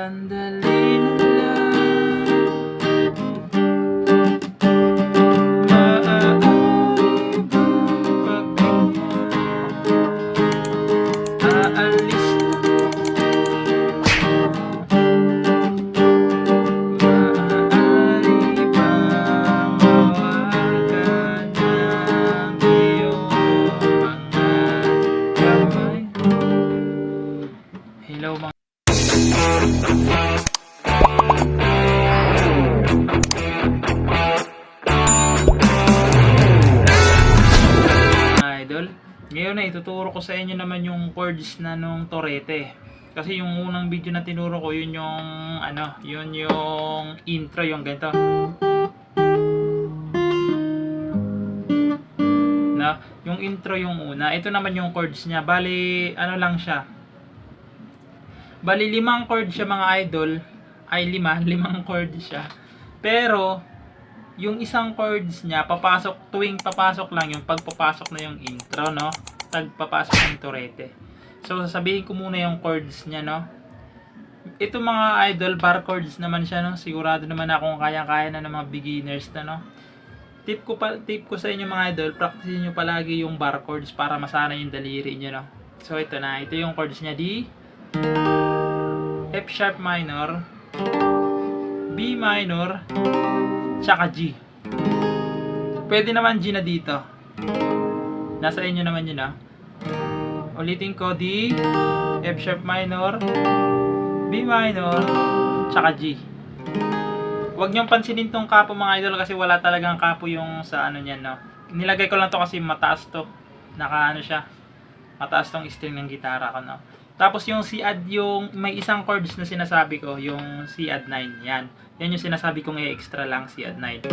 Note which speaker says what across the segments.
Speaker 1: Sandali na lang, maaari bang pagbigyan? Aalis maaari bang mawagan ng iyong mga kamay? Hello mga idol. Ngayon na ituturo ko sa inyo naman yung chords na nung Torete. Kasi yung unang video na tinuro ko, yun yung yun yung intro, yung ganito. Na, yung intro yung una. Ito naman yung chords niya. Bali, ano lang siya. Bali, 5 chords siya mga idol. Ay, 5 chords siya. Pero, yung isang chords niya, tuwing papasok lang yung pagpapasok na yung intro, no? Pagpapasok ng Torete. So, sasabihin ko muna yung chords niya, no? Ito mga idol, bar chords naman siya, no? Sigurado naman akong kaya-kaya na ng mga beginners na, no? Tip ko sa inyo mga idol, practicein nyo palagi yung bar chords para masanay yung daliri nyo, no? So, ito na. Ito yung chords niya, D, F sharp minor, B minor, tsaka G. Pwede naman G na dito. Nasa inyo naman yun, ha. Ulitin ko, D, F sharp minor, B minor, tsaka G. Huwag niyong pansinin tong kapo mga idol kasi wala talagang kapo yung sa ano niyan, no. Nilagay ko lang to kasi mataas to. Siya. Mataas tong string ng gitara ko, no. Tapos yung C add, yung may isang chords na sinasabi ko, yung C add 9, yan. Yan yung sinasabi kong i-extra lang, C add 9.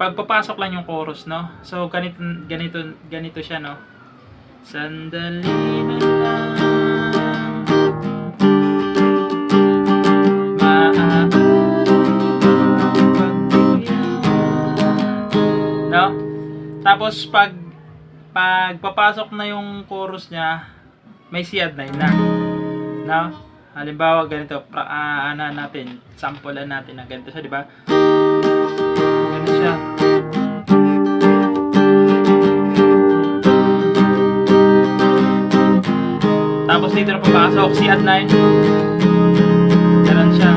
Speaker 1: Pagpapasok lang yung chorus, no. So ganito siya, no. Sandali na lang, maaari pagbigyan, no. Tapos pagpapasok na yung chorus niya, may C add 9 na. No? Halimbawa ganito, natin, samplean natin na ganito siya, di ba? Ganito siya. Tapos dito na papasok, C add 9. Ganun siya.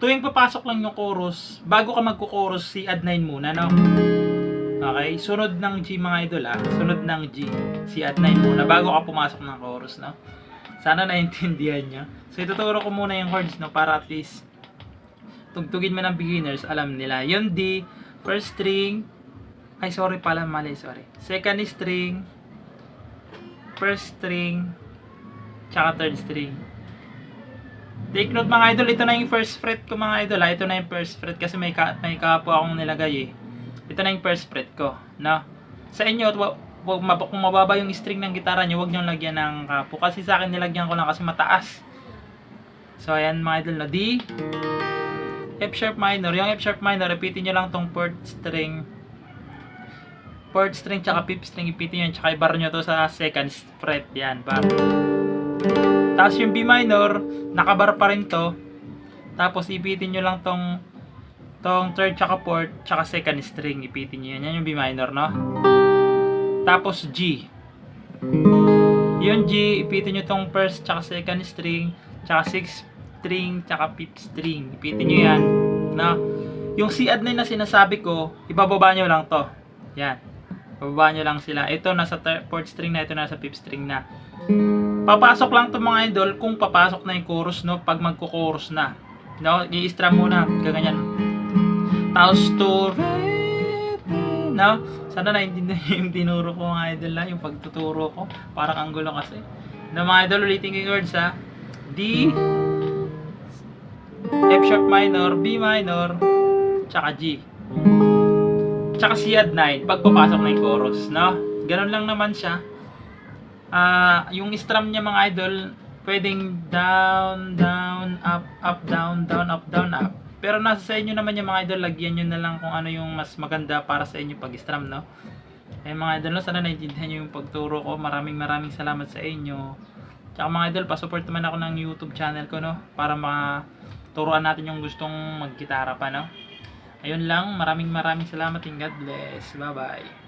Speaker 1: Tuwing papasok lang yung chorus, bago ka magko-chorus, C add 9 muna, no? Okay? Sunod ng G mga idol, sunod ng G, C add 9 muna bago ka pumasok ng chorus, no? Sana naintindihan nyo. So ituturo ko muna yung chords, no, para at least tugtugin mo ng beginners, alam nila. Yung D, first string, second string, first string, tsaka third string. Take note mga idol, ito na yung first fret ko mga idol, ito na yung first fret kasi may kapo akong nilagay, eh. Ito na yung first fret ko, no? Sa inyo, kung mababa yung string ng gitara nyo, huwag nyo lagyan ng kapo, kasi sa akin nilagyan ko lang kasi mataas. So ayan mga idol, no? D, F sharp minor. Yung F sharp minor, repeatin nyo lang tong fourth string tsaka fifth string, repeatin nyo, tsaka i-bar nyo to sa second fret, yan, bar. Tapos yung B minor, nakabar pa rin to. Tapos ipitin nyo lang tong third tsaka fourth tsaka second string. Ipitin nyo yan. Yan yung B minor, no? Tapos G. Yung G, ipitin nyo tong first tsaka second string tsaka sixth string tsaka fifth string. Ipitin nyo yan, no? Yung C add 9 na sinasabi ko, ibababa nyo lang to. Yan. Ibababa nyo lang sila. Ito nasa fourth string na, ito nasa fifth string na. Papasok lang to mga idol kung papasok na yung chorus, no? Pag magko-chorus na, no? I-strum muna, gaganyan. Tapos Torete, no? Sana naintindihan yung tinuro ko mga idol, yung pagtuturo ko. Parang ang gulo kasi. No, mga idol, ulitin yung chords, ha? D, F sharp minor, B minor, tsaka G. Tsaka C add 9 pag papasok na yung chorus, no? Ganun lang naman siya. Yung strum niya mga idol, pwedeng down, down, up, up, down, down, up, down, up. Pero nasa sa inyo naman yung mga idol, lagyan nyo na lang kung ano yung mas maganda para sa inyo pag strum, no? Eh mga idol, no, sana naintindihan nyo yung pagturo ko. Maraming salamat sa inyo. Tsaka mga idol, pasupport naman ako ng YouTube channel ko, no? Para maturuan natin yung gustong maggitara pa, no? Ayun lang, maraming salamat and God bless. Bye bye.